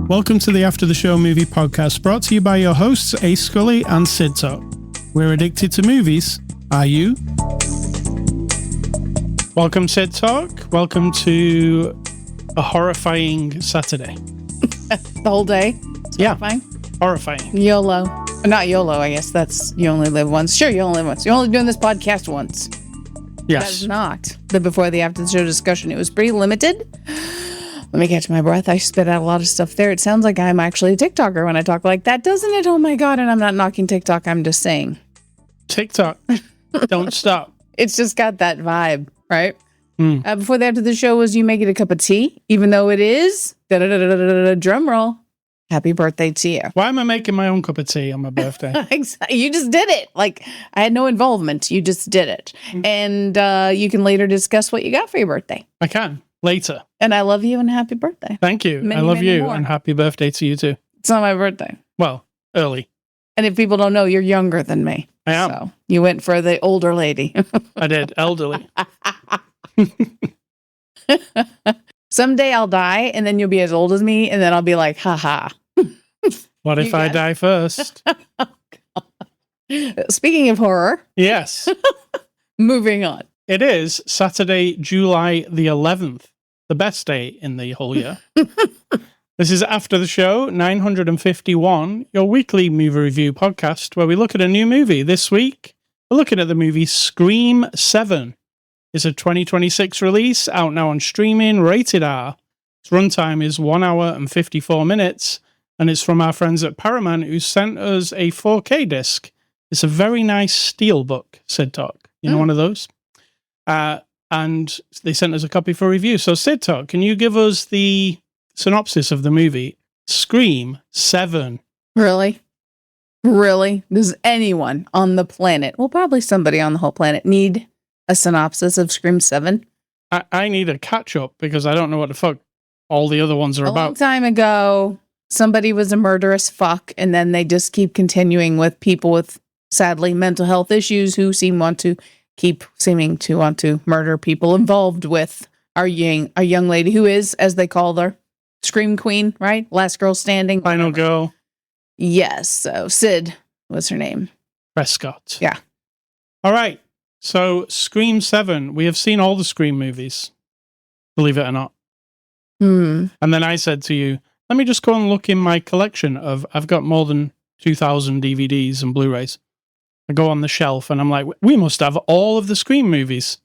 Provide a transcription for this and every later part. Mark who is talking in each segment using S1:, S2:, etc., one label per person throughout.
S1: Welcome to the After the Show Movie Podcast, brought to you by your hosts, Ascully and Sid Talk. We're addicted to movies. Are you? Welcome, Sid Talk. Welcome to a horrifying Saturday.
S2: The whole day? It's horrifying?
S1: Horrifying.
S2: YOLO. Not YOLO, I guess. That's you only live once. Sure, you only live once. You're only doing this podcast once.
S1: Yes.
S2: That's not the before the after the show discussion. It was pretty limited. Let me catch my breath. I spit out a lot of stuff there. It sounds like I'm actually a TikToker when I talk like that, doesn't it? Oh my God. And I'm not knocking TikTok. I'm just saying.
S1: TikTok. Don't stop.
S2: It's just got that vibe, right? Before the after the show was you make it a cup of tea, even though it is, drum roll, happy birthday to you.
S1: Why am I making my own cup of tea on my birthday?
S2: You just did it. Like, I had no involvement. You just did it. And you can later discuss what you got for your birthday.
S1: I can. Later.
S2: And I love you and happy birthday.
S1: Thank you.
S2: Many,
S1: I love
S2: many
S1: you
S2: more.
S1: and happy birthday to you too.
S2: It's not my birthday.
S1: Well, early.
S2: And if people don't know, you're younger than me.
S1: I am.
S2: So you went for the older lady.
S1: I did. Elderly.
S2: Someday I'll die and then you'll be as old as me. And then I'll be like, haha.
S1: What if I die first?
S2: Speaking of horror.
S1: Yes.
S2: Moving on.
S1: It is Saturday, July the 11th. The best day in the whole year. This is After the Show 951, your weekly movie review podcast where we look at a new movie. This week, we're looking at the movie Scream 7. It's a 2026 release, out now on streaming, rated R. Its runtime is 1 hour and 54 minutes, and it's from our friends at Paramount who sent us a 4K disc. It's a very nice steelbook, Sid Talk. You know, one of those? And they sent us a copy for review. So, Sid Talk, can you give us the synopsis of the movie Scream 7?
S2: Really? Really? Does anyone on the planet, well, probably somebody on the whole planet, need a synopsis of Scream 7?
S1: I need a catch-up because I don't know what the fuck all the other ones are
S2: A
S1: about.
S2: long time ago, somebody was a murderous fuck, and then they just keep continuing with people with, sadly, mental health issues who seeming to want to murder people involved with a young lady who is, as they call her, Scream Queen, right? Last girl standing.
S1: Final girl.
S2: Yes. So Sid was her name.
S1: Prescott.
S2: Yeah.
S1: All right. So Scream 7. We have seen all the Scream movies, believe it or not. And then I said to you, let me just go and look in my collection I've got more than 2,000 DVDs and Blu-rays. I go on the shelf and I'm like, we must have all of the Scream movies.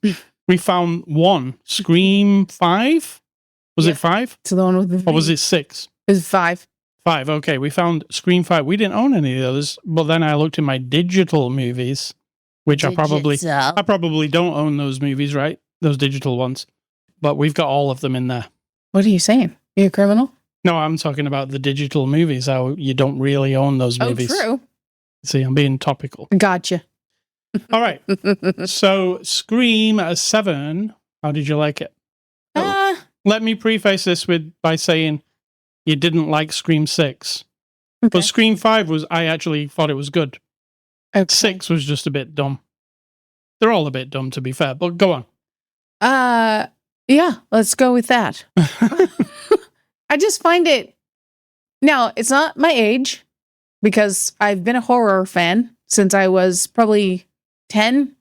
S1: We found one, Scream 5? Was it 5?
S2: It's the one with the
S1: Or was it 6?
S2: It was 5.
S1: 5, okay. We found Scream 5. We didn't own any of the others, but then I looked in my digital movies, which I probably don't own those movies, right? Those digital ones. But we've got all of them in there.
S2: What are you saying? You're a criminal?
S1: No, I'm talking about the digital movies, how you don't really own those movies.
S2: Oh, true.
S1: See, I'm being topical.
S2: Gotcha.
S1: All right. So, Scream 7, how did you like it? Let me preface this by saying you didn't like Scream 6. Okay. But Scream 5 I actually thought it was good. Okay. 6 was just a bit dumb. They're all a bit dumb, to be fair, but go on.
S2: Yeah, let's go with that. I just find it... Now, it's not my age, because I've been a horror fan since I was probably 10,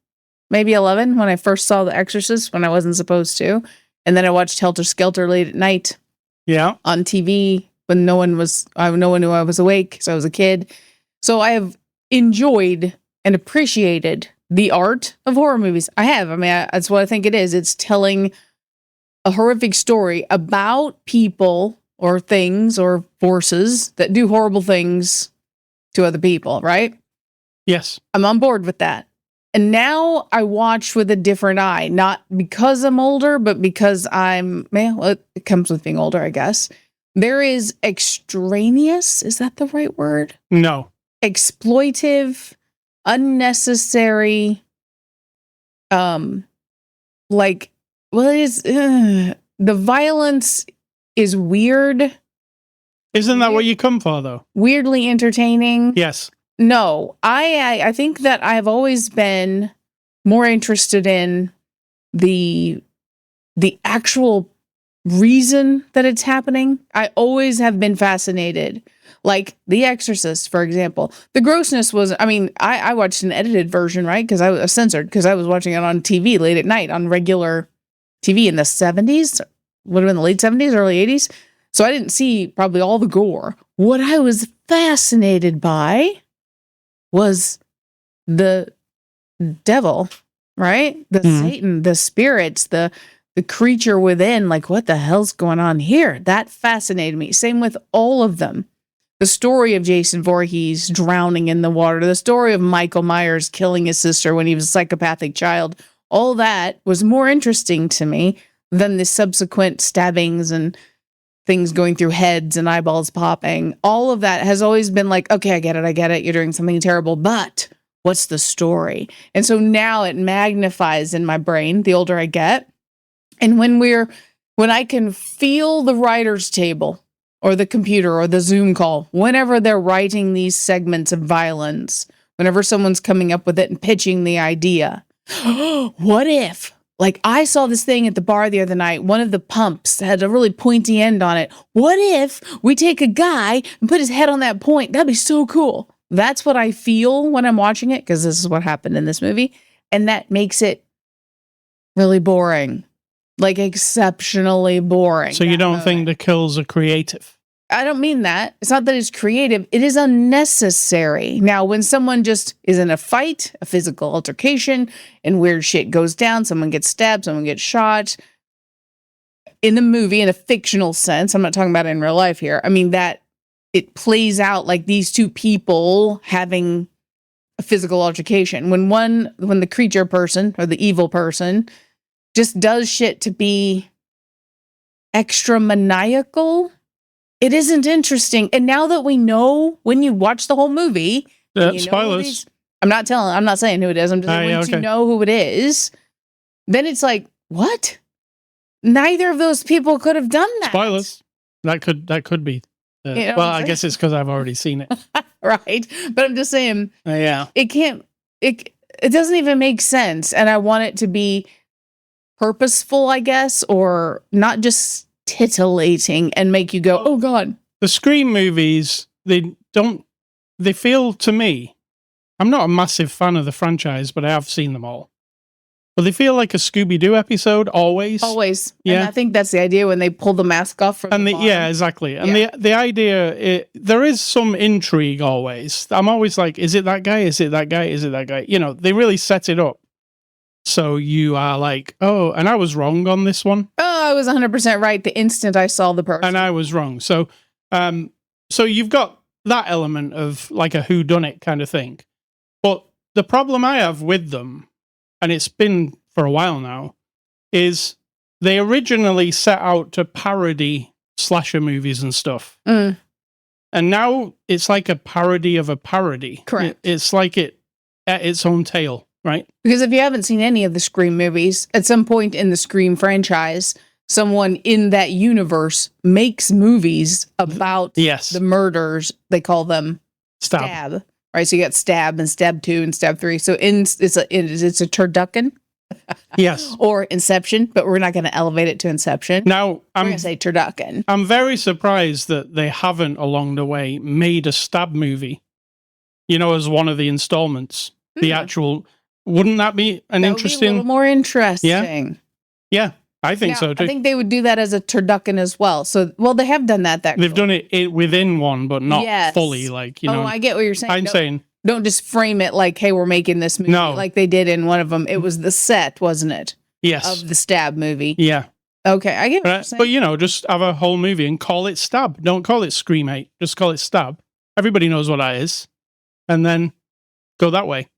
S2: maybe 11, when I first saw The Exorcist, when I wasn't supposed to. And then I watched Helter Skelter late at night.
S1: Yeah.
S2: On TV when no one knew I was awake, so I was a kid. So I have enjoyed and appreciated the art of horror movies. I have. I mean, that's what I think it is. It's telling a horrific story about people or things or forces that do horrible things to other people, right?
S1: Yes.
S2: I'm on board with that. And now I watch with a different eye, not because I'm older, but because it comes with being older, I guess. There is extraneous, is that the right word?
S1: No.
S2: Exploitive, unnecessary, the violence is weird.
S1: Isn't that what you come for, though?
S2: Weirdly entertaining.
S1: Yes.
S2: No, I think that I've always been more interested in the actual reason that it's happening. I always have been fascinated. Like The Exorcist, for example. The grossness was, I watched an edited version, right? Because I was censored, because I was watching it on TV late at night on regular TV in the 70s. Would have been the late 70s, early 80s. So I didn't see probably all the gore. What I was fascinated by was the devil, right? The Satan, the spirits, the creature within. Like, what the hell's going on here? That fascinated me. Same with all of them. The story of Jason Voorhees drowning in the water, the story of Michael Myers killing his sister when he was a psychopathic child, all that was more interesting to me than the subsequent stabbings and things going through heads and eyeballs popping. All of that has always been like, okay, I get it. You're doing something terrible, but what's the story? And so now it magnifies in my brain the older I get. And when I can feel the writer's table or the computer or the Zoom call, whenever they're writing these segments of violence, whenever someone's coming up with it and pitching the idea, what if, like I saw this thing at the bar the other night, one of the pumps had a really pointy end on it. What if we take a guy and put his head on that point? That'd be so cool. That's what I feel when I'm watching it, because this is what happened in this movie. And that makes it really boring. Like exceptionally boring.
S1: So you don't think the kills are creative?
S2: I don't mean that. It's not that it's creative. It is unnecessary. Now, when someone just is in a fight, a physical altercation, and weird shit goes down, someone gets stabbed, someone gets shot, in the movie, in a fictional sense, I'm not talking about it in real life here. I mean, that it plays out like these two people having a physical altercation. When the creature person or the evil person just does shit to be extra maniacal, it isn't interesting. And now that we know, when you watch the whole movie,
S1: spoilers.
S2: I'm not saying who it is. I'm just saying once you know who it is, then it's like, what? Neither of those people could have done that.
S1: Spoilers. That could be. Well, I guess it's because I've already seen it.
S2: Right. But I'm just saying, it doesn't even make sense. And I want it to be purposeful, I guess, or not just titillating and make you go, oh God.
S1: The Scream movies, they feel to me, I'm not a massive fan of the franchise, but I have seen them all. But they feel like a Scooby-Doo episode, always.
S2: Always.
S1: Yeah.
S2: And I think that's the idea when they pull the mask off from the bottom.
S1: Yeah, exactly. And the idea, there is some intrigue always. I'm always like, is it that guy? Is it that guy? Is it that guy? You know, they really set it up. So you are like, oh, and I was wrong on this one.
S2: Oh, I was 100% right the instant I saw the person.
S1: And I was wrong. So you've got that element of like a whodunit kind of thing. But the problem I have with them, and it's been for a while now, is they originally set out to parody slasher movies and stuff. And now it's like a parody of a parody.
S2: Correct.
S1: It's like it at its own tail. Right.
S2: Because if you haven't seen any of the Scream movies, at some point in the Scream franchise, someone in that universe makes movies about the murders. They call them Stab. Right. So you got Stab and Stab 2 and Stab 3. So it's a turducken.
S1: Yes.
S2: Or Inception, but we're not going to elevate it to Inception.
S1: Now,
S2: we're going to say turducken.
S1: I'm very surprised that they haven't along the way made a Stab movie, as one of the installments. The actual... Wouldn't that be an interesting...
S2: Would be a little more interesting.
S1: Yeah, I think so too.
S2: I think they would do that as a turducken as well. So, they have done that.
S1: They've done it within one, but not fully. Like,
S2: Oh, I get what you're saying.
S1: I'm saying...
S2: Don't just frame it like, hey, we're making this movie like they did in one of them. It was the set, wasn't it?
S1: Yes.
S2: Of the Stab movie.
S1: Yeah.
S2: Okay, I get what you're saying.
S1: But, just have a whole movie and call it Stab. Don't call it Scream 8. Just call it Stab. Everybody knows what that is. And then go that way.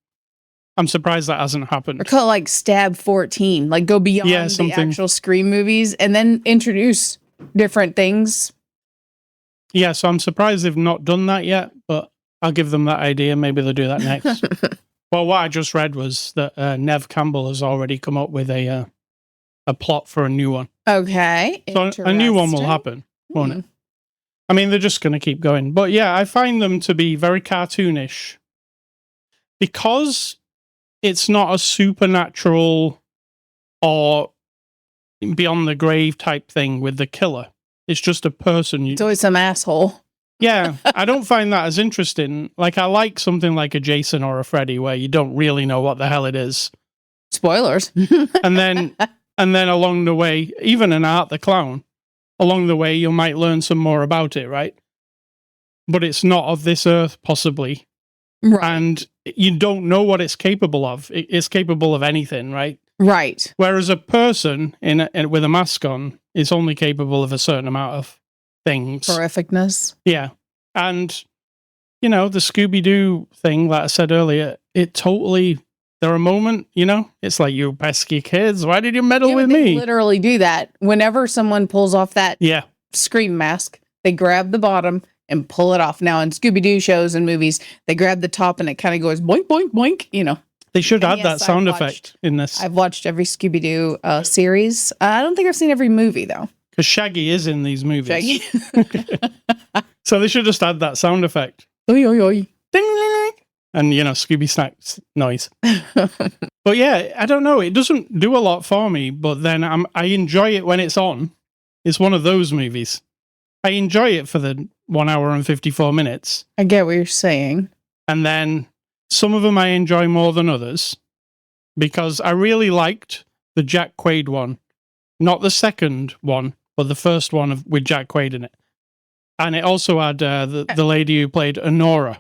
S1: I'm surprised that hasn't happened.
S2: Or call it like Stab 14. Like go beyond the actual Scream movies and then introduce different things.
S1: Yeah, so I'm surprised they've not done that yet, but I'll give them that idea. Maybe they'll do that next. Well, what I just read was that Nev Campbell has already come up with a plot for a new one.
S2: Okay.
S1: So a new one will happen, won't it? I mean, they're just going to keep going. But yeah, I find them to be very cartoonish. Because it's not a supernatural or beyond the grave type thing with the killer. It's just a person.
S2: It's always some asshole.
S1: Yeah, I don't find that as interesting. Like, I like something like a Jason or a Freddy where you don't really know what the hell it is.
S2: Spoilers.
S1: and then along the way, even an Art the Clown, along the way you might learn some more about it, right? But it's not of this earth, possibly.
S2: Right.
S1: And you don't know what it's capable of. It's capable of anything, right?
S2: Right.
S1: Whereas a person with a mask on is only capable of a certain amount of things.
S2: Horrificness.
S1: Yeah. And, the Scooby-Doo thing that I said earlier, it totally... There are moments, it's like, you pesky kids, why did you meddle with me?
S2: Literally do that. Whenever someone pulls off that scream mask, they grab the bottom and pull it off. Now, in Scooby-Doo shows and movies, they grab the top and it kind of goes boink, boink, boink,
S1: They should add that sound effect in this.
S2: I've watched every Scooby-Doo series. I don't think I've seen every movie, though.
S1: Because Shaggy is in these movies.
S2: Shaggy.
S1: So they should just add that sound effect.
S2: Oi, oi, oi.
S1: Ding, ding, ding. And, Scooby Snacks noise. But yeah, I don't know. It doesn't do a lot for me, but then I enjoy it when it's on. It's one of those movies. I enjoy it for the 1 hour and 54 minutes.
S2: I get what you're saying.
S1: And then some of them I enjoy more than others because I really liked the Jack Quaid one. Not the second one, but the first one with Jack Quaid in it. And it also had the lady who played Honora.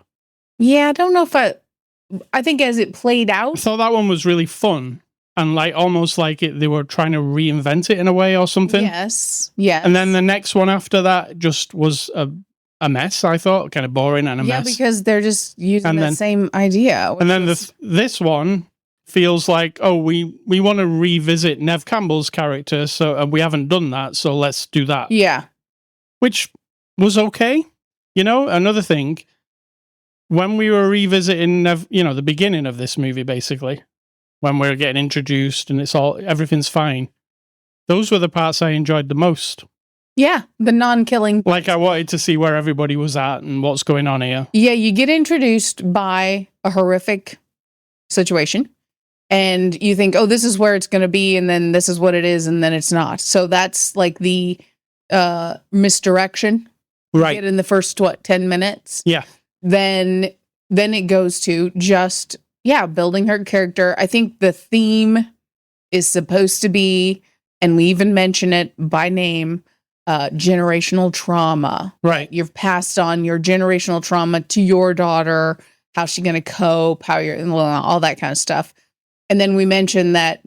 S2: Yeah, I don't know if I think as it played out.
S1: I thought that one was really fun and like almost like they were trying to reinvent it in a way or something.
S2: Yes. Yes.
S1: And then the next one after that just was a mess, I thought, kind of boring and a mess.
S2: Yeah, because they're just using the same idea.
S1: And then this one feels like, oh, we want to revisit Nev Campbell's character, so we haven't done that, so let's do that.
S2: Yeah.
S1: Which was okay. Another thing, when we were revisiting Nev, the beginning of this movie, basically, when we were getting introduced and everything's fine, those were the parts I enjoyed the most.
S2: Yeah, the non-killing.
S1: Like, I wanted to see where everybody was at and what's going on here.
S2: Yeah, you get introduced by a horrific situation, and you think, oh, this is where it's going to be, and then this is what it is, and then it's not. So that's like the misdirection.
S1: Right.
S2: You get in the first, 10 minutes?
S1: Yeah.
S2: Then it goes to just, building her character. I think the theme is supposed to be, and we even mention it by name, generational trauma.
S1: Right.
S2: You've passed on your generational trauma to your daughter. How's she going to cope? All that kind of stuff. And then we mentioned that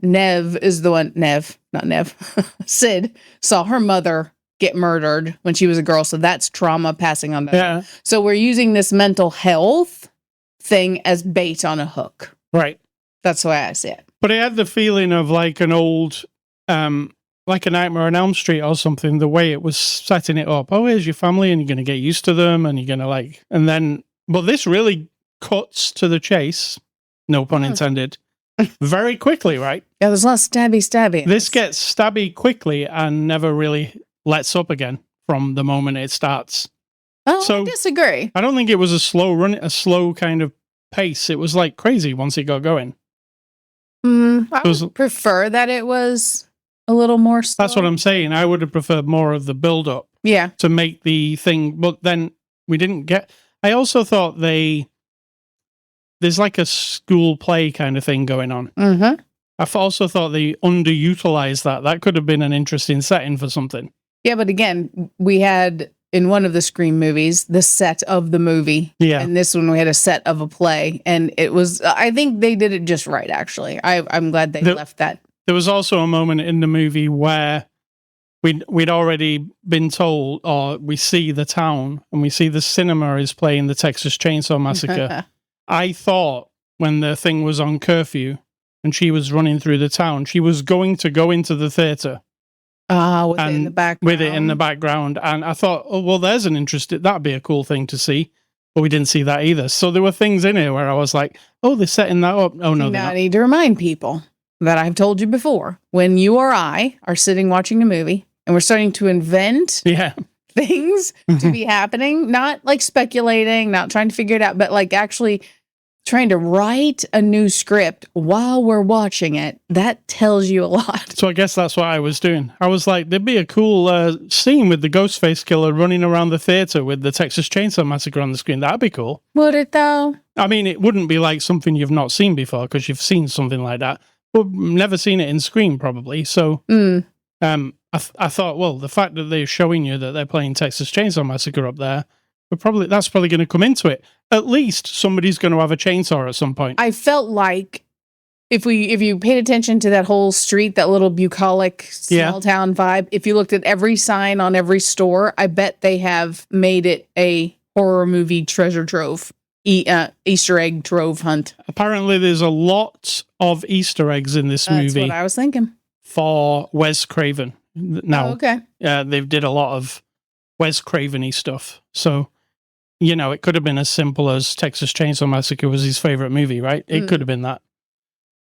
S2: Sid saw her mother get murdered when she was a girl. So that's trauma passing on to her. So we're using this mental health thing as bait on a hook.
S1: Right.
S2: That's the way I see it.
S1: But it had the feeling of like an old, like a Nightmare on Elm Street or something, the way it was setting it up. Oh, here's your family and you're going to get used to them and you're going to but this really cuts to the chase, no pun intended, very quickly, right?
S2: Yeah, there's a lot of stabby.
S1: This gets stabby quickly and never really lets up again from the moment it starts.
S2: Oh, so, I disagree.
S1: I don't think it was a slow kind of pace. It was like crazy once it got going.
S2: I would prefer that it was a little more slow.
S1: That's what I'm saying. I would have preferred more of the build-up.
S2: Yeah.
S1: To make the thing, but then we didn't get... I also thought there's like a school play kind of thing going on.
S2: Mm-hmm.
S1: I also thought they underutilized that. That could have been an interesting setting for something.
S2: Yeah, but again, we had in one of the Scream movies the set of the movie.
S1: Yeah.
S2: And this one we had a set of a play. And it was, I think they did it just right, actually. I'm glad they left that.
S1: There was also a moment in the movie where we'd already been told, or we see the town and we see the cinema is playing the Texas Chainsaw Massacre. I thought when the thing was on curfew and she was running through the town, she was going to go into the theater.
S2: With it in the background.
S1: With it in the background. And I thought, oh, well, there's that'd be a cool thing to see. But we didn't see that either. So there were things in here where I was like, oh, they're setting that up. Oh, no,
S2: I need to remind people that I've told you before. When you or I are sitting watching a movie and we're starting to invent things to be happening, not like speculating, not trying to figure it out, but like actually trying to write a new script while we're watching it, that tells you a lot.
S1: So I guess that's what I was doing. I was like, there'd be a cool scene with the Ghostface killer running around the theater with the Texas Chainsaw Massacre on the screen. That'd be cool.
S2: Would it though?
S1: I mean, it wouldn't be like something you've not seen before because you've seen something like that, but never seen it in Scream probably. So I thought, well, the fact that they're showing you that they're playing Texas Chainsaw Massacre up there, that's probably going to come into it. At least somebody's going to have a chainsaw at some point.
S2: I felt like if you paid attention to that whole street, that little bucolic small town vibe, if you looked at every sign on every store, I bet they have made it a horror movie treasure trove, Easter egg trove hunt.
S1: Apparently, there's a lot of Easter eggs in this movie.
S2: That's what I was thinking.
S1: For Wes Craven. Now,
S2: okay.
S1: They did a lot of Wes Craven-y stuff. So, you know, it could have been as simple as Texas Chainsaw Massacre was his favorite movie, right? It could have been that.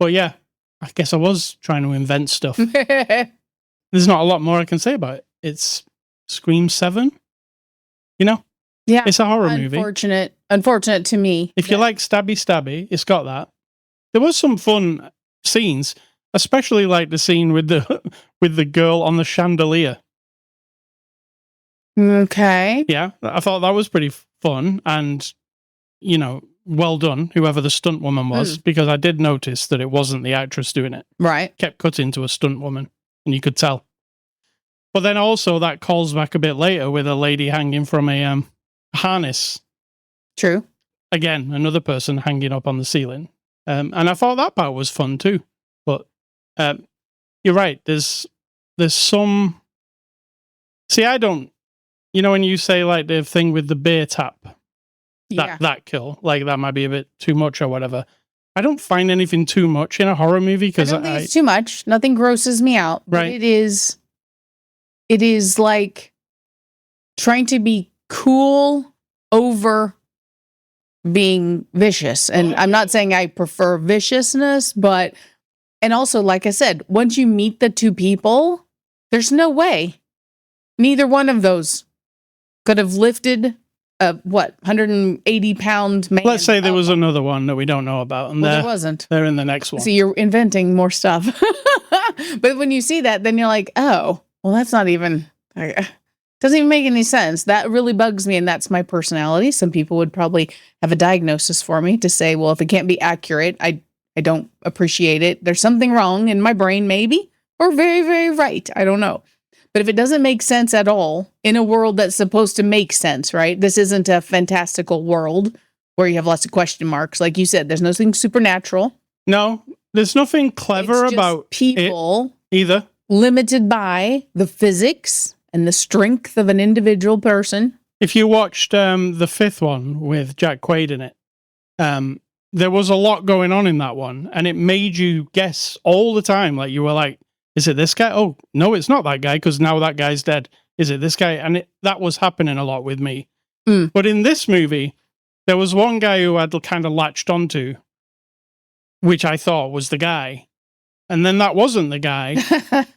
S1: But yeah, I guess I was trying to invent stuff. There's not a lot more I can say about it. It's Scream 7. You know?
S2: Yeah.
S1: It's a horror movie.
S2: Unfortunate to me.
S1: If you like stabby, it's got that. There was some fun scenes, especially like the scene with the girl on the chandelier.
S2: Okay.
S1: Yeah, I thought that was pretty fun and, you know, well done, whoever the stunt woman was, because I did notice that it wasn't the actress doing it.
S2: Right.
S1: Kept cutting to a stunt woman, and you could tell. But then also that calls back a bit later with a lady hanging from a harness. True. Again, another person hanging up on the ceiling. And I thought that part was fun too. But you're right, there's some... See, I don't... You know, when you say like the thing with the beer tap, that kill, like that might be a bit too much or whatever. I don't find anything too much in a horror movie because
S2: I don't think it's too much. Nothing grosses me out.
S1: Right.
S2: But it is like trying to be cool over being vicious. And I'm not saying I prefer viciousness, but, and also, like I said, once you meet the two people, there's no way neither one of those could have lifted a 180-pound man.
S1: Let's say there was another one that we don't know about, and
S2: there wasn't.
S1: They're in the next one.
S2: See, you're inventing more stuff. But when you see that, then you're like, oh, well, that's not even. Doesn't even make any sense. That really bugs me, and that's my personality. Some people would probably have a diagnosis for me to say, well, if it can't be accurate, I don't appreciate it. There's something wrong in my brain, maybe, or very, very right. I don't know. But if it doesn't make sense at all in a world that's supposed to make sense, right? This isn't a fantastical world where you have lots of question marks. Like you said, there's nothing supernatural.
S1: No, there's nothing clever
S2: it's just
S1: about
S2: people
S1: it either. Limited
S2: by the physics and the strength of an individual person.
S1: If you watched the fifth one with Jack Quaid in it, there was a lot going on in that one, and it made you guess all the time. Like you were like, is it this guy? Oh, no, it's not that guy because now that guy's dead. Is it this guy? And that was happening a lot with me. But in this movie, there was one guy who I'd kind of latched onto, which I thought was the guy. And then that wasn't the guy.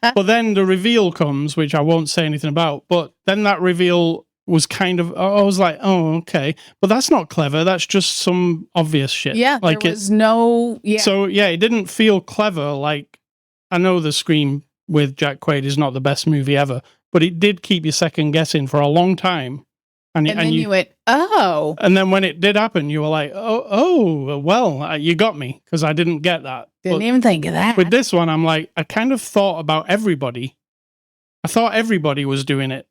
S1: But then the reveal comes, which I won't say anything about. But then that reveal was kind of, I was like, oh, okay. But that's not clever. That's just some obvious shit.
S2: Yeah, like there was no... Yeah.
S1: So, yeah, it didn't feel clever. Like, I know The Scream with Jack Quaid is not the best movie ever, but it did keep you second guessing for a long time.
S2: And then you went, oh.
S1: And then when it did happen, you were like, oh, well, you got me because I didn't get that.
S2: Didn't even think of that.
S1: With this one, I'm like, I kind of thought about everybody. I thought everybody was doing it.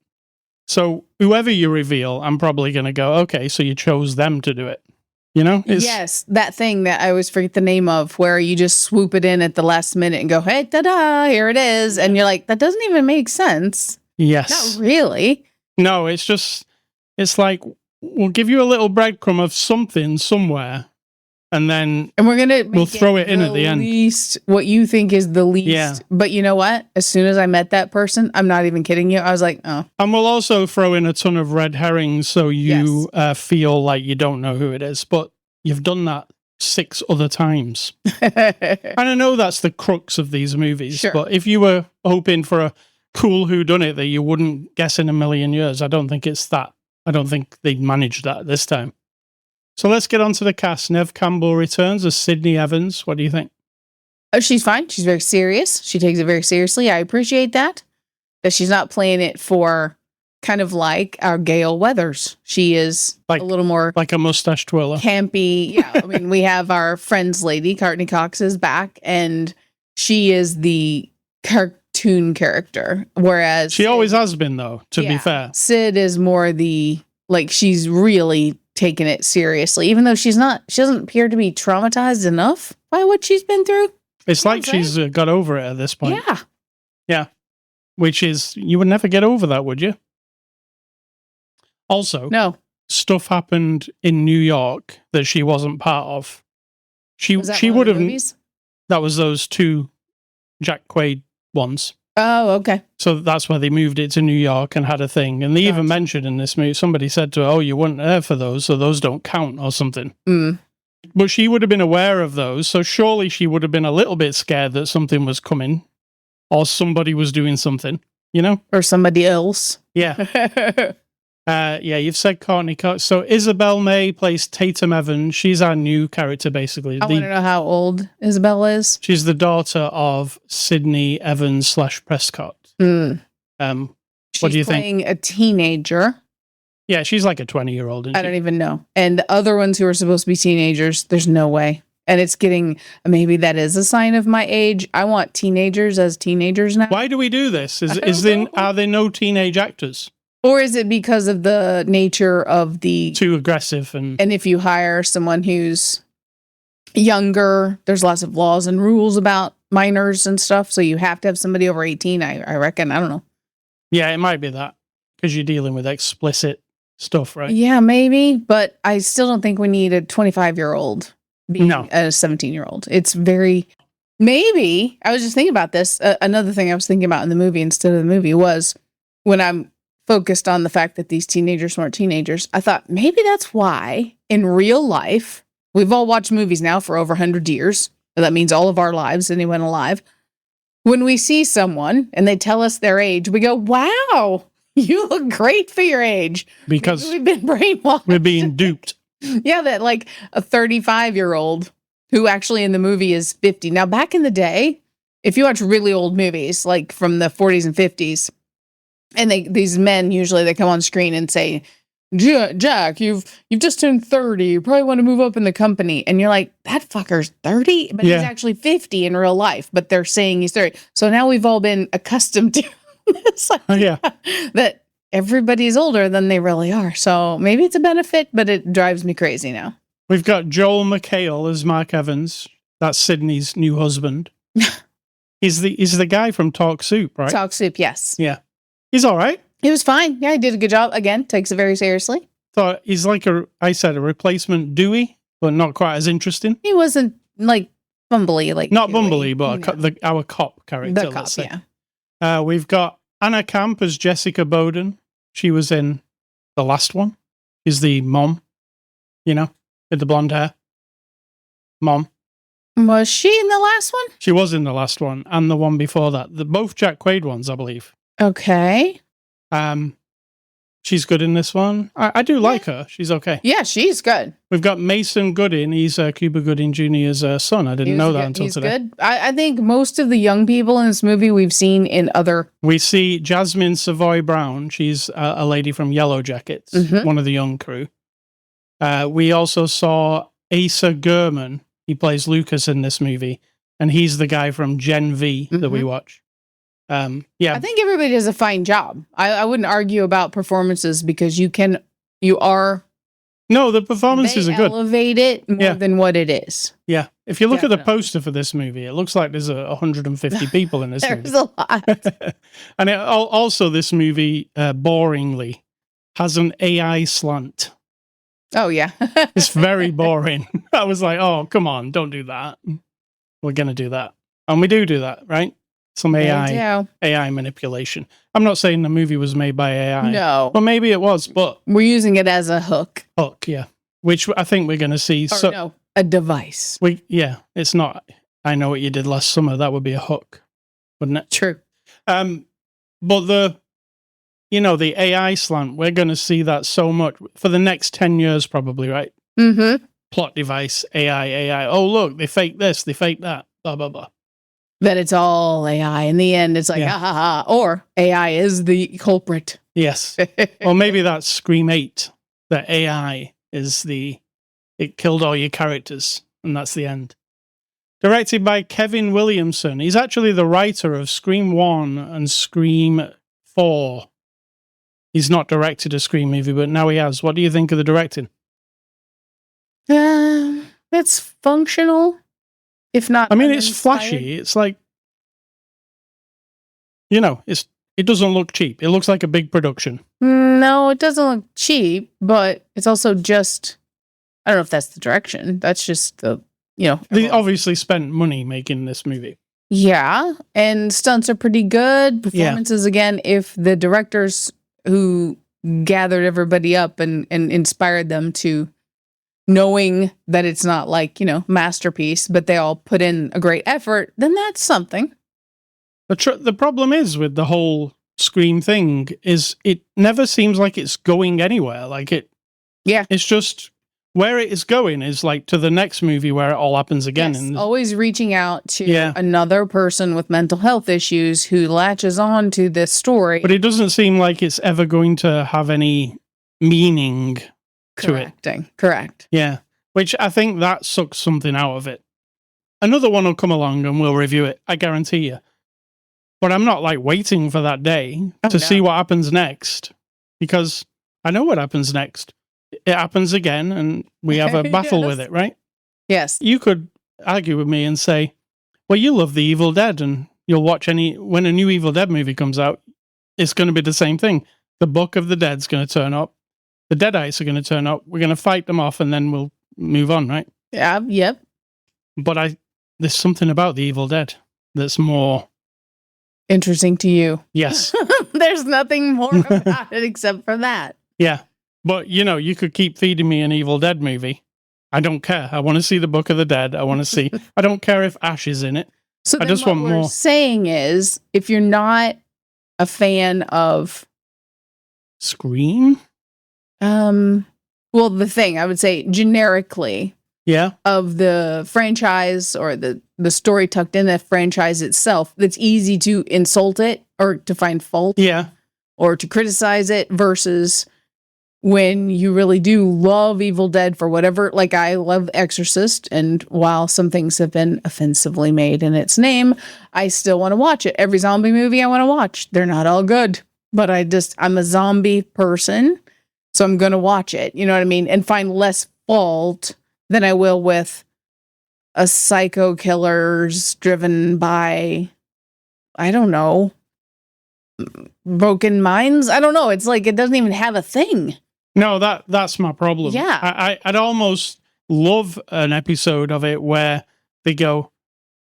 S1: So whoever you reveal, I'm probably going to go, okay, so you chose them to do it. You know?
S2: Yes, that thing that I always forget the name of, where you just swoop it in at the last minute and go, hey, ta-da, here it is. And you're like, that doesn't even make sense.
S1: Yes.
S2: Not really.
S1: No, it's just, it's like, we'll give you a little breadcrumb of something somewhere, and then we'll throw it in at the end.
S2: Least what you think is the least.
S1: Yeah.
S2: But you know what? As soon as I met that person, I'm not even kidding you. I was like, oh.
S1: And we'll also throw in a ton of red herrings so you feel like you don't know who it is. But you've done that 6 other times. And I know that's the crux of these movies. Sure. But if you were hoping for a cool whodunit that you wouldn't guess in a million years, I don't think it's that. I don't think they'd managed that this time. So let's get on to the cast. Nev Campbell returns as Sydney Evans. What do you think?
S2: Oh, she's fine. She's very serious. She takes it very seriously. I appreciate that she's not playing it for kind of like our Gale Weathers. She is
S1: like,
S2: a little more
S1: like a mustache twirler.
S2: Campy. Yeah. I mean, we have our Friends lady, Courtney Cox, is back, and she is the cartoon character. Whereas
S1: she always has been, though, to be fair.
S2: Sid is more she's really taking it seriously, even though she doesn't appear to be traumatized enough by what she's been through.
S1: It's like she's got over it at this point.
S2: Yeah.
S1: Yeah. Which is, you would never get over that, would you? Also,
S2: no.
S1: Stuff happened in New York that she wasn't part of. She would have. That was those 2 Jack Quaid ones.
S2: Oh, okay.
S1: So that's why they moved it to New York and had a thing. And they even mentioned in this movie, somebody said to her, "Oh, you weren't there for those, so those don't count," or something. But she would have been aware of those, so surely she would have been a little bit scared that something was coming, or somebody was doing something, you know,
S2: or somebody else.
S1: Yeah. Yeah, you've said Courtney Cox. So Isabel May plays Tatum Evans. She's our new character, basically.
S2: I want to know how old Isabel is.
S1: She's the daughter of Sydney Evans / Prescott.
S2: What do
S1: you think?
S2: She's playing a teenager.
S1: Yeah, she's like a 20-year-old.
S2: I don't even know. And the other ones who are supposed to be teenagers, there's no way. And it's getting, maybe that is a sign of my age. I want teenagers as teenagers now.
S1: Why do we do this? Are there no teenage actors?
S2: Or is it because of the nature of the...
S1: Too aggressive and
S2: if you hire someone who's younger, there's lots of laws and rules about minors and stuff. So you have to have somebody over 18, I reckon. I don't know.
S1: Yeah, it might be that. Because you're dealing with explicit stuff, right?
S2: Yeah, maybe. But I still don't think we need a 25-year-old being a 17-year-old. It's very... Maybe. I was just thinking about this. Another thing I was thinking about in the movie instead of the movie was when I'm focused on the fact that these teenagers weren't teenagers, I thought maybe that's why in real life, we've all watched movies now for over 100 years. That means all of our lives, anyone alive. When we see someone and they tell us their age, we go, wow, you look great for your age.
S1: Because
S2: maybe we've been brainwashed.
S1: We're being duped.
S2: Yeah, that like a 35-year-old who actually in the movie is 50. Now, back in the day, if you watch really old movies, like from the 40s and 50s, and these men usually they come on screen and say, "Jack, you've just turned 30. You probably want to move up in the company." And you're like, "That fucker's 30, but he's actually 50 in real life." But they're saying he's 30. So now we've all been accustomed to this, that everybody's older than they really are. So maybe it's a benefit, but it drives me crazy now.
S1: We've got Joel McHale as Mark Evans. That's Sydney's new husband. He's the guy from Talk Soup, right?
S2: Talk Soup, yes.
S1: Yeah. He's all right.
S2: He was fine. Yeah, he did a good job. Again, takes it very seriously.
S1: Thought he's like a replacement Dewey, but not quite as interesting.
S2: He wasn't like bumbly, like
S1: not
S2: Dewey,
S1: bumbly, but our cop character.
S2: The cop,
S1: yeah. We've got Anna Camp as Jessica Bowden. She was in the last one. Is the mom, with the blonde hair. Mom.
S2: Was she in the last one?
S1: She was in the last one and the one before that. Both Jack Quaid ones, I believe.
S2: Okay.
S1: She's good in this one. I do like her. She's okay.
S2: Yeah, she's good.
S1: We've got Mason Gooding. He's Cuba Gooding Jr.'s son. I didn't know that until today.
S2: He's good. I think most of the young people in this movie we've seen in other...
S1: We see Jasmine Savoy Brown. She's a lady from Yellow Jackets, one of the young crew. We also saw Asa Gurman. He plays Lucas in this movie, and he's the guy from Gen V that we watch. Yeah,
S2: I think everybody does a fine job. I wouldn't argue about performances because you are.
S1: No, the performances are good.
S2: Elevate it more than what it is.
S1: Yeah, if you look at the poster for this movie, it looks like there's 150 people in this movie.
S2: There's a lot.
S1: And also, this movie, boringly, has an AI slant.
S2: Oh, yeah.
S1: It's very boring. I was like, oh, come on, don't do that. We're going to do that. And we do that, right? Some AI manipulation. I'm not saying the movie was made by AI.
S2: No.
S1: But maybe it was, but...
S2: We're using it as a hook.
S1: Hook, yeah. Which I think we're going to see.
S2: No, a device.
S1: It's not, I know what you did last summer. That would be a hook, wouldn't it?
S2: True.
S1: But the AI slant, we're going to see that so much for the next 10 years probably, right?
S2: Mm-hmm.
S1: Plot device, AI. Oh, look, they fake this, they fake that, blah, blah, blah.
S2: That it's all AI. In the end, it's like,
S1: Yeah.
S2: ha ha ha. Or AI is the culprit.
S1: Yes. Or maybe that's Scream 8. That AI is it killed all your characters, and that's the end. Directed by Kevin Williamson. He's actually the writer of Scream 1 and Scream 4. He's not directed a Scream movie, but now he has. What do you think of the directing?
S2: It's functional, if not.
S1: I mean, it's
S2: uninspired.
S1: flashy. It's like, it doesn't look cheap. It looks like a big production.
S2: No, it doesn't look cheap, but it's also just, I don't know if that's the direction. That's just
S1: They obviously spent money making this movie.
S2: Yeah, and stunts are pretty good. Performances, again, if the directors who gathered everybody up and inspired them to knowing that it's not like, masterpiece, but they all put in a great effort, then that's something.
S1: The problem is with the whole Scream thing is it never seems like it's going anywhere. Like it's just where it is going is like to the next movie where it all happens again.
S2: Yes,
S1: and
S2: always reaching out to another person with mental health issues who latches on to this story.
S1: But it doesn't seem like it's ever going to have any meaning to it.
S2: Correct.
S1: Yeah. Which I think that sucks something out of it. Another one will come along and we'll review it. I guarantee you. But I'm not like waiting for that day to see what happens next, because I know what happens next. It happens again and we have a battle with it, right?
S2: Yes.
S1: You could argue with me and say, well, you love The Evil Dead and you'll watch when a new Evil Dead movie comes out, it's going to be the same thing. The Book of the Dead's going to turn up. The Deadites are going to turn up. We're going to fight them off and then we'll move on, right?
S2: Yeah. Yep.
S1: But there's something about The Evil Dead that's more
S2: interesting to you.
S1: Yes.
S2: There's nothing more about it except for that.
S1: Yeah. But, you could keep feeding me an Evil Dead movie. I don't care. I want to see the Book of the Dead. I want to see. I don't care if Ash is in it.
S2: So
S1: I just want more.
S2: What we're saying is, if you're not a fan of
S1: Scream,
S2: well, the thing I would say generically, of the franchise or the story tucked in the franchise itself, that's easy to insult it or to find fault, or to criticize it, versus when you really do love Evil Dead for whatever, like I love Exorcist, and while some things have been offensively made in its name, I still want to watch it. Every zombie movie I want to watch. They're not all good, but I'm a zombie person, so I'm going to watch it, you know what I mean? And find less fault than I will with a psycho killers driven by, I don't know, broken minds. I don't know. It's like, it doesn't even have a thing.
S1: No, that's my problem.
S2: Yeah.
S1: I'd almost love an episode of it where they go,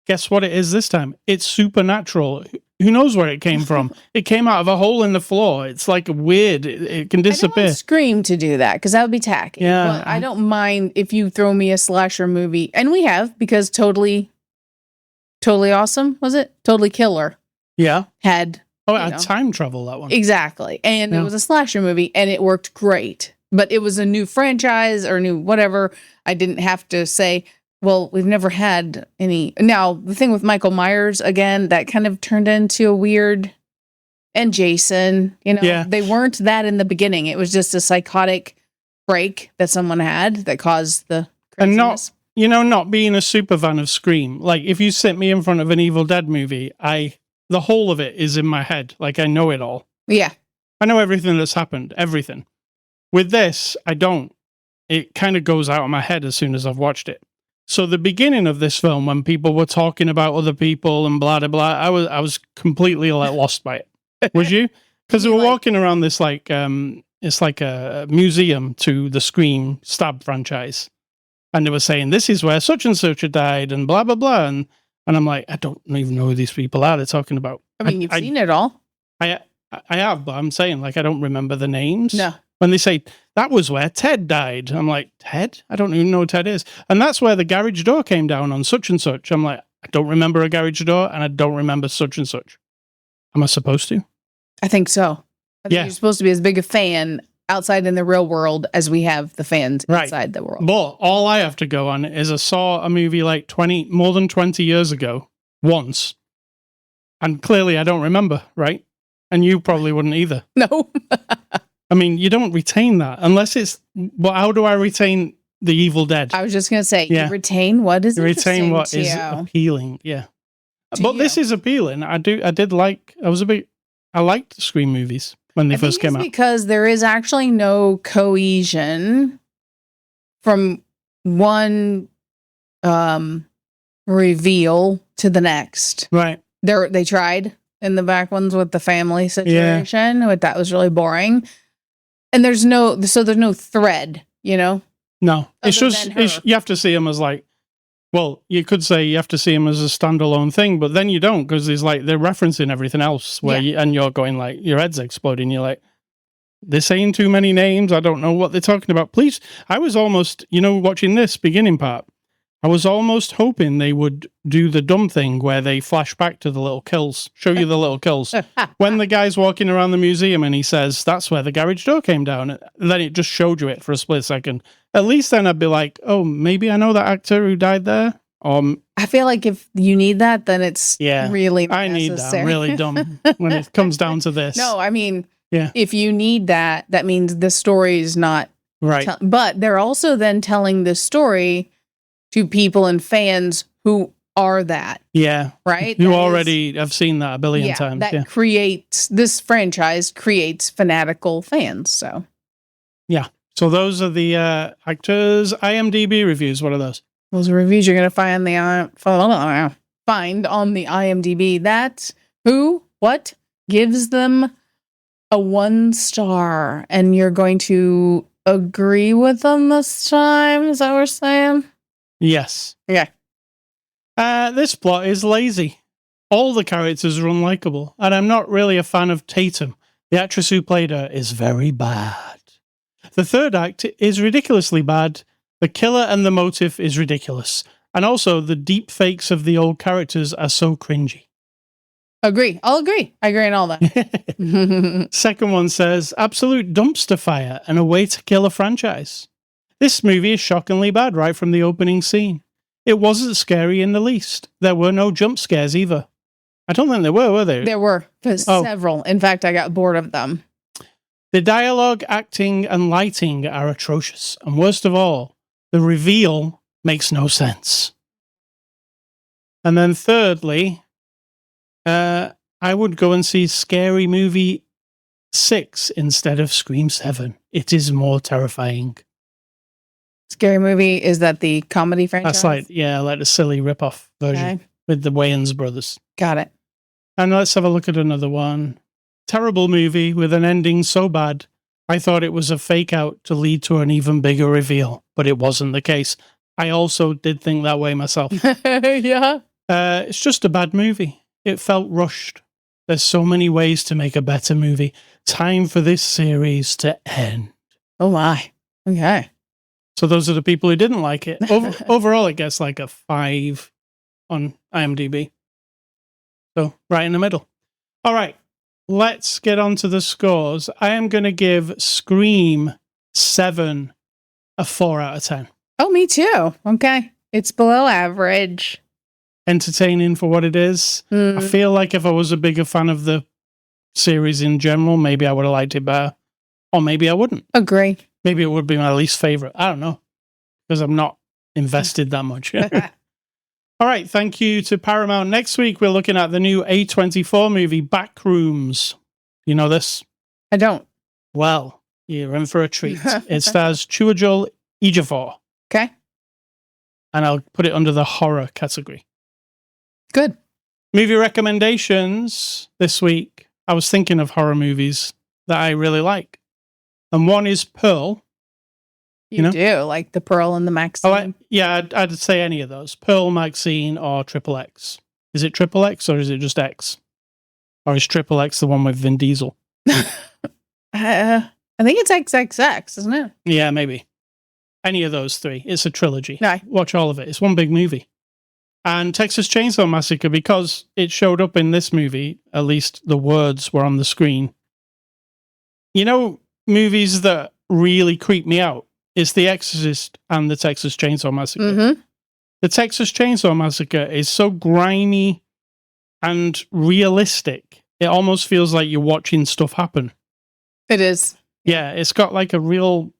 S1: guess what it is this time? It's supernatural. Who knows where it came from? It came out of a hole in the floor. It's like weird. It can disappear.
S2: I don't want Scream to do that because that would be tacky.
S1: Yeah.
S2: But I don't mind if you throw me a slasher movie. And we have, because Totally Awesome, was it? Totally Killer.
S1: Yeah.
S2: Had...
S1: Oh, it had time travel, that one.
S2: Exactly. And it was a slasher movie, and it worked great. But it was a new franchise or new whatever. I didn't have to say, well, we've never had any. Now, the thing with Michael Myers, again, that kind of turned into a weird... And Jason, they weren't that in the beginning. It was just a psychotic break that someone had that caused the craziness.
S1: And not being a super fan of Scream. Like, if you sit me in front of an Evil Dead movie, the whole of it is in my head. Like, I know it all.
S2: Yeah.
S1: I know everything that's happened. Everything. With this, I don't. It kind of goes out of my head as soon as I've watched it. So the beginning of this film, when people were talking about other people and blah, blah, blah, I was completely lost by it. Was you? Because we were walking around this, it's like a museum to the Scream Stab franchise. And they were saying, this is where such and such had died and blah, blah, blah. And I'm like, I don't even know who these people are they're talking about.
S2: I mean, you've seen it all.
S1: I have, but I'm saying, I don't remember the names.
S2: No.
S1: When they say, that was where Ted died. I'm like, Ted? I don't even know who Ted is. And that's where the garage door came down on such and such. I'm like, I don't remember a garage door and I don't remember such and such. Am I supposed to?
S2: I think so. I think you're supposed to be as big a fan outside in the real world as we have the fans
S1: Right.
S2: inside the world.
S1: But all I have to go on is I saw a movie like more than 20 years ago once. And clearly I don't remember, right? And you probably wouldn't either.
S2: No.
S1: I mean, you don't retain that unless it's, well, how do I retain The Evil Dead?
S2: I was just going to say,
S1: Yeah.
S2: you retain what is
S1: You retain
S2: interesting
S1: what
S2: to
S1: is
S2: you.
S1: appealing, yeah.
S2: To
S1: But this
S2: you.
S1: is appealing. I liked Scream movies when they
S2: I
S1: first
S2: think
S1: came
S2: it's
S1: out.
S2: because there is actually no cohesion from one reveal to the next.
S1: Right.
S2: They tried in the back ones with the family situation, but that was really boring. And there's no thread, you know?
S1: No. It's
S2: Other
S1: just,
S2: than her.
S1: you have to see them as like, well, you could say you have to see them as a standalone thing, but then you don't, because there's like, they're referencing everything else where and you're going like, your head's exploding. You're like, they're saying too many names. I don't know what they're talking about. Please. I was almost, watching this beginning part, I was almost hoping they would do the dumb thing where they flash back to the little kills, show you the little kills. When the guy's walking around the museum and he says, that's where the garage door came down, and then it just showed you it for a split second. At least then I'd be like, oh, maybe I know that actor who died there.
S2: I feel like if you need that, then it's really
S1: I need that.
S2: necessary.
S1: I'm really dumb when it comes down to this.
S2: No, I mean,
S1: Yeah.
S2: if you need that, that means the story is not
S1: Right.
S2: but they're also then telling this story to people and fans who are that,
S1: Yeah.
S2: right?
S1: You
S2: That
S1: already have seen that a billion times.
S2: That
S1: Yeah.
S2: creates, this franchise creates fanatical fans. So
S1: Yeah. So those are the actors' IMDb reviews. What are those?
S2: those are reviews you're going to find on the IMDb. That what gives them a 1 star, and you're going to agree with them this time. Is that what we're saying?
S1: Yes.
S2: Yeah.
S1: This plot is lazy. All the characters are unlikable, and I'm not really a fan of Tatum. The actress who played her is very bad. The third act is ridiculously bad. The killer and the motive is ridiculous. And also, the deep fakes of the old characters are so cringy.
S2: Agree. I'll agree. I agree on all that.
S1: Second one says, absolute dumpster fire and a way to kill a franchise. This movie is shockingly bad right from the opening scene. It wasn't scary in the least. There were no jump scares either. I don't think there were there?
S2: There were several. In fact, I got bored of them.
S1: The dialogue, acting, and lighting are atrocious. And worst of all, the reveal makes no sense. And then thirdly, I would go and see Scary Movie 6 instead of Scream 7. It is more terrifying.
S2: Scary Movie, is that the comedy franchise?
S1: That's like a silly rip-off version with the Wayans brothers.
S2: Got it.
S1: And let's have a look at another one. Terrible movie with an ending so bad, I thought it was a fake out to lead to an even bigger reveal, but it wasn't the case. I also did think that way myself.
S2: Yeah.
S1: It's just a bad movie. It felt rushed. There's so many ways to make a better movie. Time for this series to end.
S2: Oh my. Okay.
S1: So those are the people who didn't like it. Overall, it gets like a 5 on IMDb. So right in the middle. All right. Let's get on to the scores. I am going to give Scream 7 a 4 out of 10.
S2: Oh, me too. Okay. It's below average.
S1: Entertaining for what it is. I feel like if I was a bigger fan of the series in general, maybe I would have liked it better. Or maybe I wouldn't.
S2: Agree.
S1: Maybe it would be my least favorite. I don't know. Because I'm not invested that much. All right. Thank you to Paramount. Next week, we're looking at the new A24 movie, Backrooms. You know this?
S2: I don't.
S1: Well, you're in for a treat. It stars Chiwetel Ejiofor.
S2: Okay.
S1: And I'll put it under the horror category.
S2: Good.
S1: Movie recommendations this week. I was thinking of horror movies that I really like. And one is Pearl.
S2: You do, like the Pearl and the Maxine.
S1: I'd say any of those. Pearl, Maxine, or Triple X. Is it Triple X or is it just X? Or is Triple X the one with Vin Diesel?
S2: I think it's XXX, isn't it?
S1: Yeah, maybe. Any of those three. It's a trilogy.
S2: No.
S1: Watch all of it. It's one big movie. And Texas Chainsaw Massacre, because it showed up in this movie, at least the words were on the screen. You know, movies that really creep me out is The Exorcist and The Texas Chainsaw Massacre.
S2: Mm-hmm.
S1: The Texas Chainsaw Massacre is so grimy and realistic. It almost feels like you're watching stuff happen.
S2: It is.
S1: Yeah, it's got like a real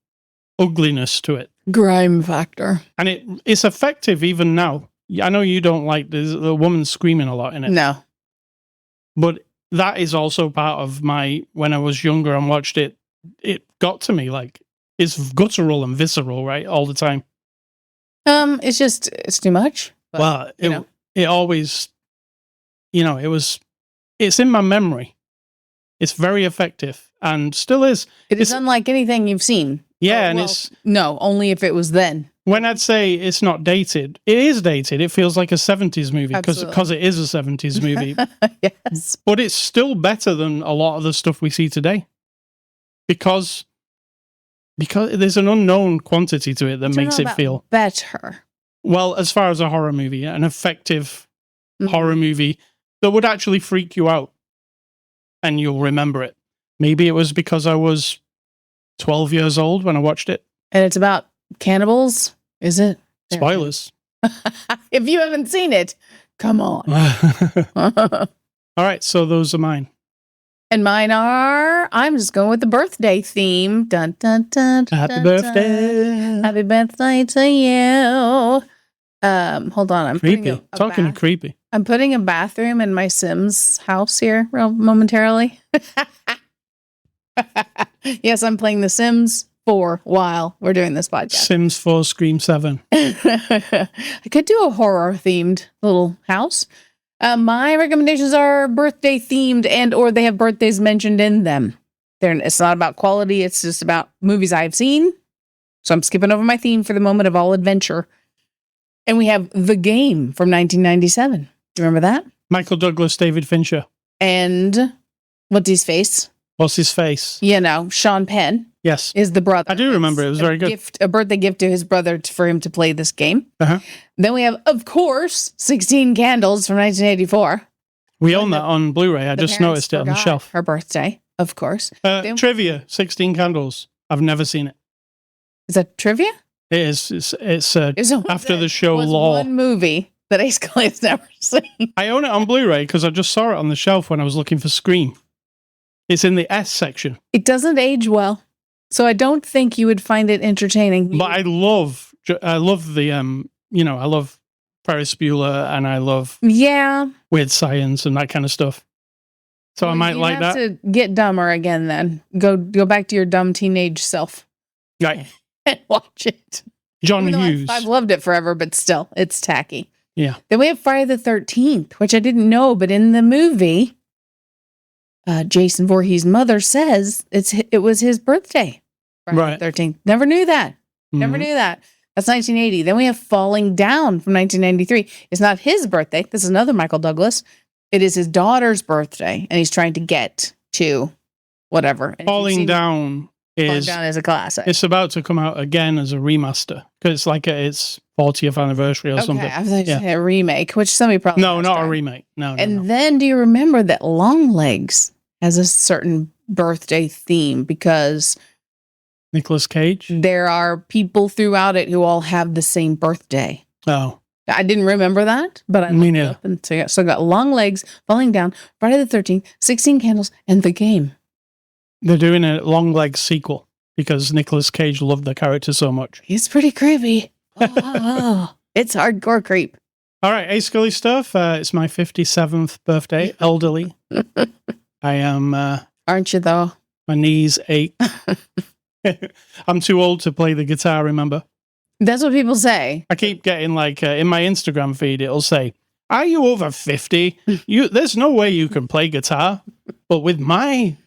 S1: ugliness to it.
S2: Grime factor.
S1: And it's effective even now. I know you don't like the woman screaming a lot in it.
S2: No.
S1: But that is also part of when I was younger and watched it, it got to me. Like, it's guttural and visceral, right? All the time.
S2: It's too much. But,
S1: well, it always, it's in my memory. It's very effective and still is.
S2: It's unlike anything you've seen.
S1: Yeah,
S2: no, only if it was then.
S1: When I'd say it's not dated, it is dated. It feels like a 70s movie because it is a 70s movie.
S2: Yes.
S1: But it's still better than a lot of the stuff we see today. Because there's an unknown quantity to it that makes it feel
S2: better.
S1: Well, as far as a horror movie, an effective horror movie that would actually freak you out and you'll remember it. Maybe it was because I was 12 years old when I watched it.
S2: And it's about cannibals, is it?
S1: Spoilers.
S2: If you haven't seen it, come on.
S1: All right, so those are mine.
S2: And mine are, I'm just going with the birthday theme. Dun, dun, dun, dun,
S1: Happy
S2: dun,
S1: birthday.
S2: Dun. Happy birthday to you. Hold on. I'm
S1: creepy. Talking of creepy.
S2: I'm putting a bathroom in my Sims house here momentarily. Yes, I'm playing The Sims 4 while we're doing this podcast.
S1: Sims 4, Scream 7.
S2: I could do a horror themed little house. My recommendations are birthday themed and or they have birthdays mentioned in them. It's not about quality. It's just about movies I've seen. So I'm skipping over my theme for the moment of all adventure. And we have The Game from 1997. Do you remember that?
S1: Michael Douglas, David Fincher.
S2: And what's his face?
S1: What's his face?
S2: Sean Penn.
S1: Yes.
S2: Is the brother.
S1: I do remember. It was very good.
S2: A birthday gift to his brother for him to play this game.
S1: Uh-huh.
S2: Then we have, of course, 16 Candles from 1984.
S1: We own that on Blu-ray. I just noticed it on the shelf.
S2: Her birthday, of course.
S1: Trivia, 16 Candles. I've never seen it.
S2: Is that trivia?
S1: It is. It's after the show Law.
S2: One movie that Ascully has never seen.
S1: I own it on Blu-ray because I just saw it on the shelf when I was looking for Scream. It's in the S section.
S2: It doesn't age well, so I don't think you would find it entertaining.
S1: But I love the I love Ferris Bueller and I love weird science and that kind of stuff. So I might like that.
S2: You have to get dumber again then. Go back to your dumb teenage self.
S1: Right.
S2: And watch it.
S1: John Hughes.
S2: I've loved it forever, but still, it's tacky.
S1: Yeah.
S2: Then we have Friday the 13th, which I didn't know, but in the movie, Jason Voorhees' mother says it was his birthday. Friday the 13th. Never knew that. Never knew that. That's 1980. Then we have Falling Down from 1993. It's not his birthday. This is another Michael Douglas. It is his daughter's birthday, and he's trying to get to whatever. And
S1: Falling Down is
S2: a classic.
S1: It's about to come out again as a remaster because it's like its 40th anniversary or something.
S2: I thought you said a remake, which somebody probably
S1: not a remake. No.
S2: Then do you remember that Longlegs has a certain birthday theme because
S1: Nicolas Cage?
S2: There are people throughout it who all have the same birthday.
S1: Oh.
S2: I didn't remember that, but I looked it up. And so I got Longlegs, Falling Down, Friday the 13th, 16 Candles, and The Game.
S1: They're doing a Longlegs sequel because Nicolas Cage loved the character so much.
S2: He's pretty creepy. It's hardcore creep.
S1: All right, Ascully stuff. It's my 57th birthday, elderly. I am...
S2: Aren't you, though?
S1: My knees ache. I'm too old to play the guitar, remember?
S2: That's what people say.
S1: I keep getting, in my Instagram feed, it'll say, are you over 50? There's no way you can play guitar. But with my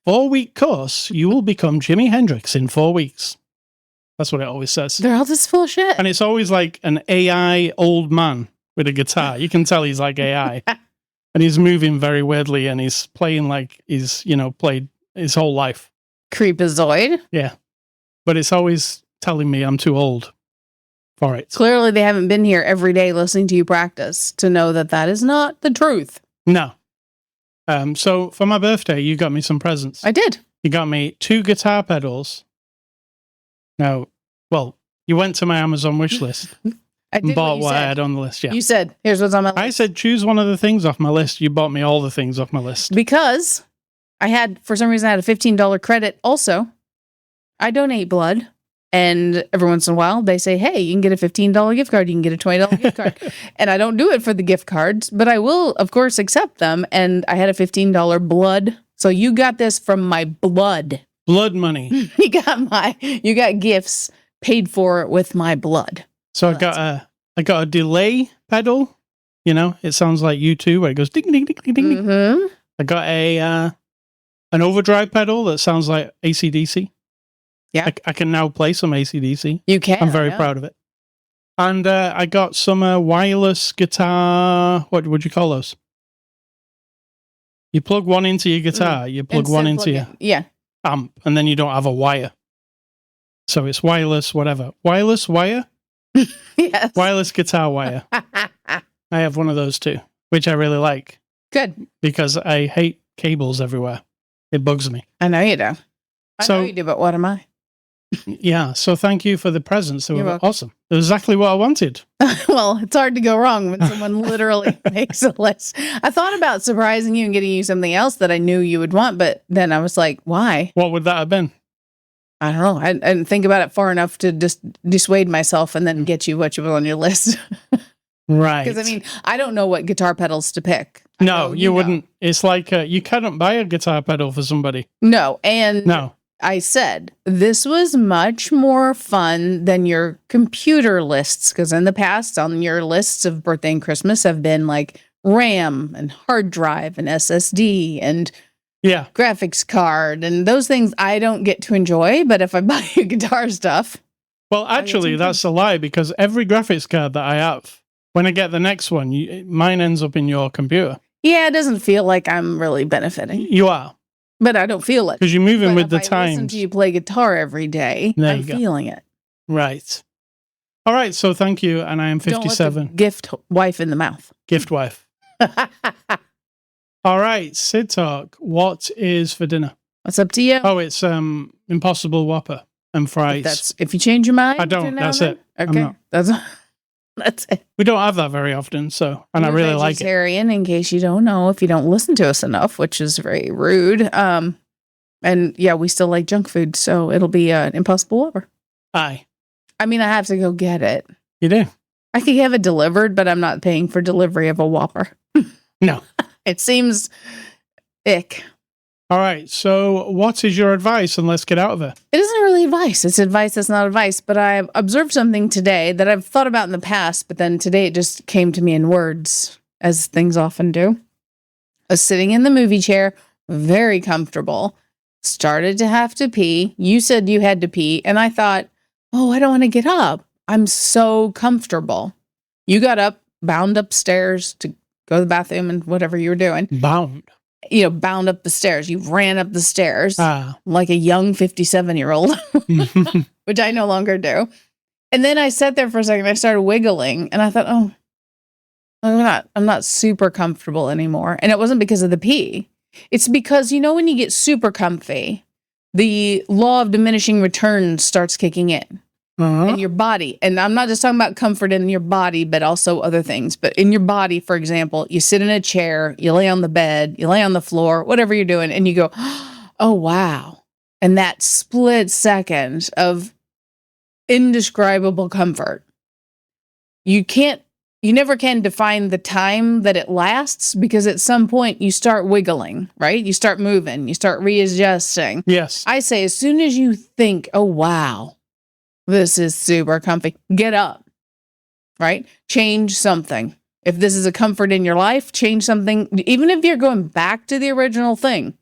S1: 4-week course, you will become Jimi Hendrix in 4 weeks. That's what it always says.
S2: They're all this full of shit.
S1: And it's always like an AI old man with a guitar. You can tell he's like AI. And he's moving very weirdly and he's playing like he's, played his whole life.
S2: Creepazoid.
S1: Yeah. But it's always telling me I'm too old for it.
S2: Clearly they haven't been here every day listening to you practice to know that is not the truth.
S1: No. So for my birthday, you got me some presents.
S2: I did.
S1: You got me 2 guitar pedals. Now, well, you went to my Amazon wish list
S2: I
S1: and
S2: did
S1: bought
S2: what you
S1: what I
S2: said.
S1: had on the list. Yeah.
S2: You said, here's what's on my list.
S1: I said, choose one of the things off my list. You bought me all the things off my list.
S2: Because for some reason, I had a $15 credit. Also, I donate blood. And every once in a while, they say, hey, you can get a $15 gift card. You can get a $20 gift card. And I don't do it for the gift cards, but I will, of course, accept them. And I had a $15 blood. So you got this from my blood.
S1: Blood money.
S2: You got gifts paid for with my blood.
S1: So I got a delay pedal. You know, it sounds like U2 where it goes ding, ding, ding, ding, ding.
S2: Mm-hmm.
S1: I got an overdrive pedal that sounds like AC/DC.
S2: Yeah.
S1: I can now play some AC/DC.
S2: You can.
S1: I'm very proud of it. And I got some wireless guitar. What would you call those? You plug one into your guitar. You plug one into your amp, and then you don't have a wire. So it's wireless, whatever. Wireless wire?
S2: Yes.
S1: Wireless guitar wire. I have one of those too, which I really like.
S2: Good.
S1: Because I hate cables everywhere. It bugs me.
S2: I know you do. I know you do, but what am I?
S1: Yeah, so thank you for the presents. They
S2: You're
S1: were
S2: welcome.
S1: awesome. It was exactly what I wanted.
S2: Well, it's hard to go wrong when someone literally makes a list. I thought about surprising you and getting you something else that I knew you would want, but then I was like, why?
S1: What would that have been?
S2: I don't know. I didn't think about it far enough to just dissuade myself and then get you what you put on your list.
S1: Right.
S2: Because, I mean, I don't know what guitar pedals to pick.
S1: No, you wouldn't. It's like you couldn't buy a guitar pedal for somebody.
S2: No, and
S1: no.
S2: I said, this was much more fun than your computer lists, because in the past, on your lists of birthday and Christmas have been like RAM and hard drive and SSD and graphics card, and those things I don't get to enjoy, but if I buy you guitar stuff...
S1: Well, actually, that's a lie, because every graphics card that I have, when I get the next one, mine ends up in your computer.
S2: Yeah, it doesn't feel like I'm really benefiting.
S1: You are.
S2: But I don't feel it.
S1: Because you're moving with the times.
S2: If I listen to you play guitar every day, I'm feeling it.
S1: Right. All right, so thank you, and I am 57.
S2: Don't let the gift wife in the mouth.
S1: Gift wife. All right, Sid Talk. What is for dinner?
S2: What's up to you?
S1: Oh, it's Impossible Whopper and fries.
S2: If you change your mind.
S1: I don't. That's it.
S2: Okay. That's it.
S1: We don't have that very often, so I really like it.
S2: Vegetarian, in case you don't know, if you don't listen to us enough, which is very rude. And yeah, we still like junk food, so it'll be an Impossible Whopper.
S1: Aye.
S2: I mean, I have to go get it.
S1: You do?
S2: I could have it delivered, but I'm not paying for delivery of a Whopper.
S1: No.
S2: It seems ick.
S1: All right, so what is your advice, and let's get out of it.
S2: It isn't really advice. It's advice that's not advice, but I observed something today that I've thought about in the past, but then today it just came to me in words, as things often do. I was sitting in the movie chair, very comfortable, started to have to pee. You said you had to pee, and I thought, oh, I don't want to get up. I'm so comfortable. You got up, bound upstairs to go to the bathroom and whatever you were doing.
S1: Bound
S2: up the stairs. You ran up the stairs like a young 57-year-old, which I no longer do. And then I sat there for a second. I started wiggling, and I thought, oh, I'm not super comfortable anymore. And it wasn't because of the pee. It's because, when you get super comfy, the law of diminishing returns starts kicking in. In your body. And I'm not just talking about comfort in your body, but also other things. But in your body, for example, you sit in a chair, you lay on the bed, you lay on the floor, whatever you're doing, and you go, oh, wow. And that split second of indescribable comfort, you never can define the time that it lasts, because at some point you start wiggling, right? You start moving, you start readjusting.
S1: Yes.
S2: I say, as soon as you think, oh, wow, this is super comfy, get up, right? Change something. If this is a comfort in your life, change something. Even if you're going back to the original thing,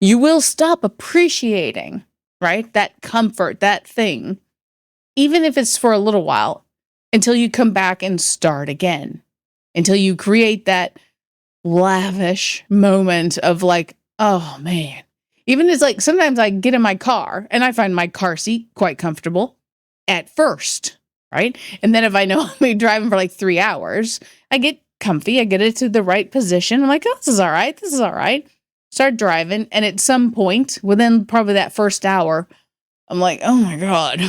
S2: you will stop appreciating, right? That comfort, that thing, even if it's for a little while, until you come back and start again, until you create that lavish moment of like, oh man. Even as like, sometimes I get in my car and I find my car seat quite comfortable at first, right? And then if I know I'll be driving for like 3 hours, I get comfy. I get it to the right position. I'm like, oh, this is all right. This is all right. start driving, and at some point, within probably that first hour, I'm like, oh my God,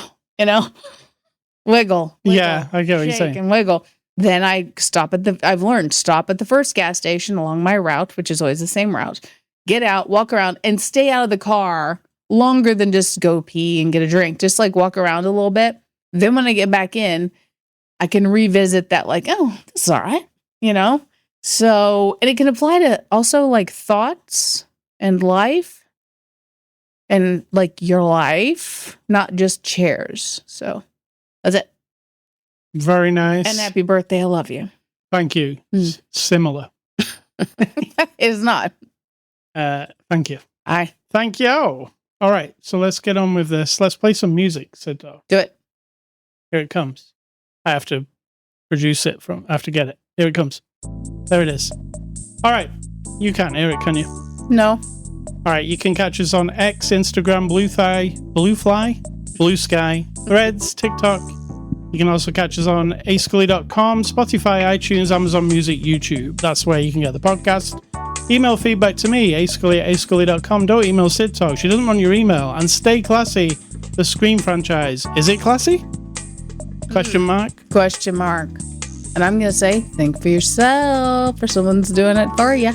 S2: wiggle.
S1: Yeah, I get what you're
S2: shake
S1: saying.
S2: and wiggle. Then I've learned, stop at the first gas station along my route, which is always the same route. Get out, walk around, and stay out of the car longer than just go pee and get a drink. Just like walk around a little bit. Then when I get back in, I can revisit that like, oh, this is all right, So, and it can apply to also like thoughts and life and like your life, not just chairs. So that's it.
S1: Very nice.
S2: And happy birthday. I love you.
S1: Thank you. Similar.
S2: It is not.
S1: Thank you.
S2: Thank
S1: you. All right. So let's get on with this. Let's play some music, Siddo.
S2: Do it.
S1: Here it comes. I have to produce it I have to get it. Here it comes. There it is. All right. You can't hear it, can you?
S2: No.
S1: All right. You can catch us on X, Instagram, Bluefly, Blue Sky, Threads, TikTok. You can also catch us on Ascully.com, Spotify, iTunes, Amazon Music, YouTube. That's where you can get the podcast. Email feedback to me, ascully@ascully.com. Don't email Sid Talk. She doesn't want your email. And stay classy. The Scream franchise. Is it classy? Question mark.
S2: And I'm going to say, think for yourself, or someone's doing it for you.